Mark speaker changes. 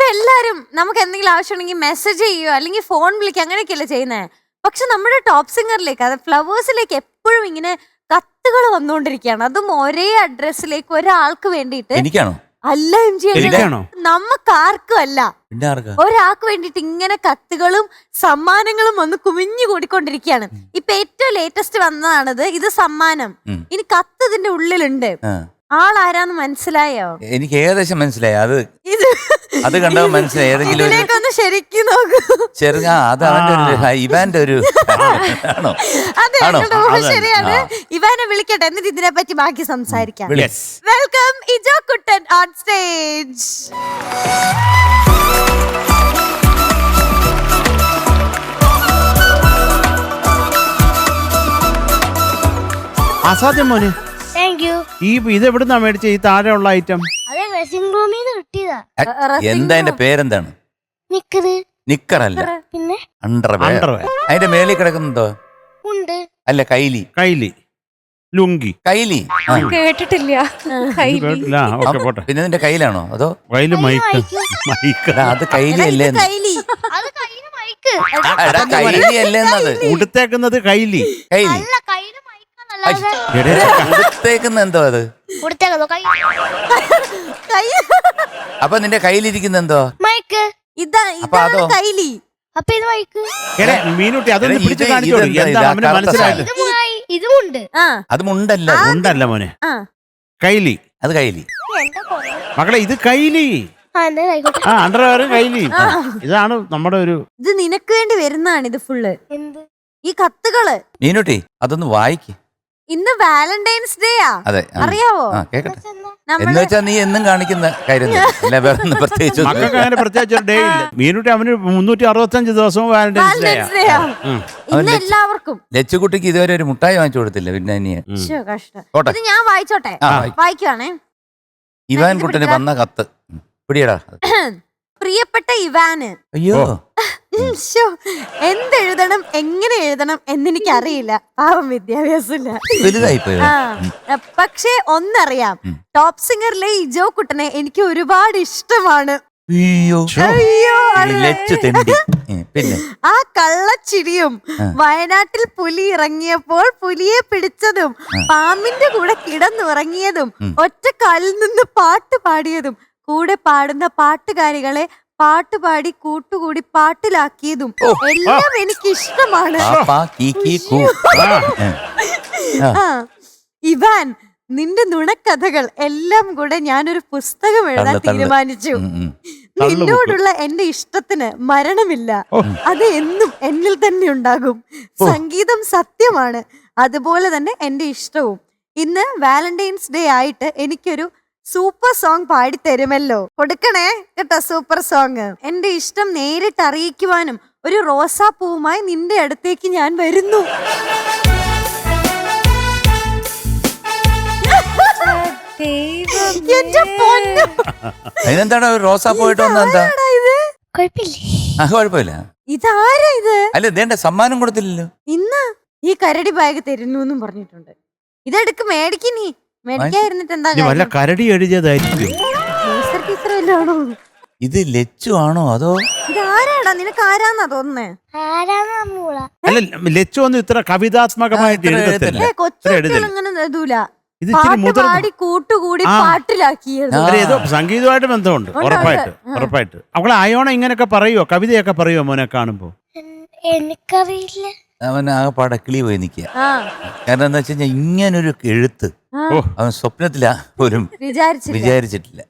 Speaker 1: ഇപ്പൊ എല്ലാരും നമുക്ക് എന്തെങ്കിലും ആവശ്യമുണ്ടെങ്കിൽ മെസ്സേജ് ചെയ്യുകയോ അല്ലെങ്കിൽ ഫോൺ വിളിക്കുക അങ്ങനെയൊക്കെയല്ലേ ചെയ്യുന്നത്. പക്ഷെ നമ്മുടെ ടോപ്പ് സിംഗറിലേക്ക് അത് ഫ്ലവേഴ്സിലേക്ക് എപ്പോഴും ഇങ്ങനെ കത്തുകൾ വന്നുകൊണ്ടിരിക്കുകയാണ്. അതും ഒരേ അഡ്രസ്സിലേക്ക് ഒരാൾക്ക് വേണ്ടിയിട്ട്.
Speaker 2: എനിക്കാണോ?
Speaker 1: അല്ല എം ജി, നമുക്ക് ആർക്കും അല്ല, ഒരാൾക്ക് വേണ്ടിട്ട് ഇങ്ങനെ കത്തുകളും സമ്മാനങ്ങളും വന്ന് കുമിഞ്ഞു കൂടിക്കൊണ്ടിരിക്കുകയാണ്. ഇപ്പൊ ഏറ്റവും ലേറ്റസ്റ്റ് വന്നതാണിത്. ഇത് സമ്മാനം. ഇനി കത്ത് ഇതിന്റെ ഉള്ളിലുണ്ട്. ആളാരാന്ന് മനസ്സിലായോ?
Speaker 2: എനിക്ക് ഏകദേശം മനസ്സിലായി. അത് കണ്ടോ മനസ്സിലായി. ഏതെങ്കിലും
Speaker 1: ശരിക്കും നോക്കൂ.
Speaker 2: അത് അവന്റെ ഇവാന്റെ ഒരു
Speaker 1: ശരിയാണ്. ഇവാനെ വിളിക്കട്ടെ, എന്നിട്ട് ഇതിനെ പറ്റി ബാക്കി സംസാരിക്കാം. Welcome Ijo Kuttan on stage.
Speaker 3: അസാധ്യം മോനെ. ഇത് എവിടുന്നാ മേടിച്ച ഈ താഴെയുള്ള ഐറ്റം?
Speaker 2: എന്താ അതിന്റെ പേരെന്താണ്? നിക്കറല്ല,
Speaker 4: പിന്നെ
Speaker 2: അണ്ടർവെയർ. അതിന്റെ മേളിൽ കിടക്കുന്നതോ? അല്ല, കൈലി
Speaker 3: ലുങ്കി.
Speaker 2: കൈലി
Speaker 1: കേട്ടിട്ടില്ല.
Speaker 2: പിന്നെ നിന്റെ കയ്യിലാണോ അതോ
Speaker 3: കയ്യില് മൈക്ക്?
Speaker 2: അത് കൈലി അല്ലേ? കൈലി അല്ലേന്നത്
Speaker 3: ഉടുത്തേക്കുന്നത് കൈലി.
Speaker 2: ഉടുത്തേക്കുന്ന എന്തോ അത്? അപ്പൊ നിന്റെ കയ്യിലിരിക്കുന്ന എന്തോ? അപ്പൊ അതോ?
Speaker 3: മീനുട്ടി അതൊന്ന് പിടിച്ച് കാണിച്ചോ.
Speaker 2: അത് മുണ്ടല്ല.
Speaker 3: മുണ്ടല്ല മോനെ, കൈലി.
Speaker 2: അത് കൈലി
Speaker 3: മക്കളെ, ഇത് കൈലി. അണ്ടർവെയർ കൈലി. ഇതാണ് നമ്മുടെ ഒരു.
Speaker 1: ഇത് നിനക്ക് വേണ്ടി വരുന്നതാണ് ഇത് ഫുള്ള്. ഈ കത്തുകള്
Speaker 2: മീനുട്ടി അതൊന്ന് വായിക്ക്.
Speaker 1: ഇന്ന് വാലന്റൈൻസ് ഡേയാ.
Speaker 2: അതെ,
Speaker 1: അറിയാവോ?
Speaker 2: കേക്കട്ടെ. എന്ന് വെച്ചാ നീ എന്നും കാണിക്കുന്ന കാര്യം
Speaker 3: പ്രത്യേകിച്ച് ഡേ ഇല്ല. മീനുട്ടി അവന് 365 ദിവസവും വാലന്റൈൻസ് ഡേ.
Speaker 1: ഇന്ന് എല്ലാവർക്കും.
Speaker 2: ലച്ചുകുട്ടിക്ക് ഇതുവരെ ഒരു മുട്ടായി വാങ്ങിച്ചു കൊടുത്തില്ല. പിന്നെ
Speaker 1: ഇത് ഞാൻ വായിച്ചോട്ടെ? വായിക്കുവാണേ.
Speaker 2: ഇവാൻ കുട്ടന് വന്ന കത്ത് പിടിയടാ.
Speaker 1: പ്രിയപ്പെട്ട ഇവാന്,
Speaker 2: അയ്യോ
Speaker 1: എന്തെഴുതണം എങ്ങനെ എഴുതണം എന്നെനിക്കറിയില്ല. പാവം വിദ്യാഭ്യാസമില്ല. പക്ഷെ ഒന്നറിയാം, ടോപ്പ് സിംഗറിലെ ഇജോ കുട്ടനെ എനിക്ക് ഒരുപാട് ഇഷ്ടമാണ്.
Speaker 2: പിന്നെ
Speaker 1: ആ കള്ളച്ചിരിയും വയനാട്ടിൽ പുലി ഇറങ്ങിയപ്പോൾ പുലിയെ പിടിച്ചതും പാമ്പിന്റെ കൂടെ കിടന്നുറങ്ങിയതും ഒറ്റക്കാലിൽ നിന്ന് പാട്ട് പാടിയതും കൂടെ പാടുന്ന പാട്ടുകാരികളെ പാട്ടുപാടി കൂട്ടുകൂടി പാട്ടിലാക്കിയതും എല്ലാം എനിക്ക് ഇഷ്ടമാണ്. ഇവാൻ, നിന്റെ നുണക്കഥകൾ എല്ലാം കൂടെ ഞാനൊരു പുസ്തകം എഴുതാൻ തീരുമാനിച്ചു. നിന്നോടുള്ള എന്റെ ഇഷ്ടത്തിന് മരണമില്ല. അത് എന്നും എന്നിൽ തന്നെ ഉണ്ടാകും. സംഗീതം സത്യമാണ്, അതുപോലെ തന്നെ എന്റെ ഇഷ്ടവും. ഇന്ന് വാലന്റൈൻസ് ഡേ ആയിട്ട് എനിക്കൊരു സൂപ്പർ സോങ് പാടി തരുമല്ലോ. കൊടുക്കണേ കേട്ടോ, സൂപ്പർ സോങ്. എന്റെ ഇഷ്ടം നേരിട്ട് അറിയിക്കുവാനും ഒരു റോസാപ്പൂവുമായി നിന്റെ അടുത്തേക്ക് ഞാൻ വരുന്നു.
Speaker 2: അതിനെന്താണ് റോസാപ്പൂയിട്ട് വന്നെന്താ? കുഴപ്പമില്ല.
Speaker 1: ഇതാരാ ഇത്?
Speaker 2: അല്ല, ഇതേണ്ട സമ്മാനം കൊടുത്തില്ലല്ലോ.
Speaker 1: ഇന്ന് ഈ കരടി ബാഗ് തരുന്നു എന്നും പറഞ്ഞിട്ടുണ്ട്. ഇതെടുക്ക്, മേടിക്കിനി.
Speaker 3: വല്ല കരടി എഴുതിയതായിരിക്കും.
Speaker 2: ഇത് ലച്ചു ആണോ അതോ
Speaker 1: ഇതാരാടാ? നിനക്ക് ആരാന്നാ തോന്നുന്നേ?
Speaker 3: അല്ല, ലച്ചു ഒന്നും ഇത്ര കവിതാത്മകമായിട്ട് എഴുതത്തില്ല.
Speaker 1: കൂട്ടുകൂടി പാട്ടിലാക്കിയത്
Speaker 3: ഏതോ സംഗീതമായിട്ട് ബന്ധമുണ്ട്. ഉറപ്പായിട്ട്. അവളെ അയോണ ഇങ്ങനെയൊക്കെ പറയുവോ, കവിതയൊക്കെ പറയുവോ മോനെ കാണുമ്പോ?
Speaker 4: എനിക്കറിയില്ല.
Speaker 2: അവൻ ആ പടക്കിളി പോയി നിൽക്കുക. കാരണം എന്താ വെച്ച് കഴിഞ്ഞാൽ ഇങ്ങനൊരു എഴുത്ത് അവൻ സ്വപ്നത്തിലാ പോലും വിചാരിച്ചിട്ടില്ല.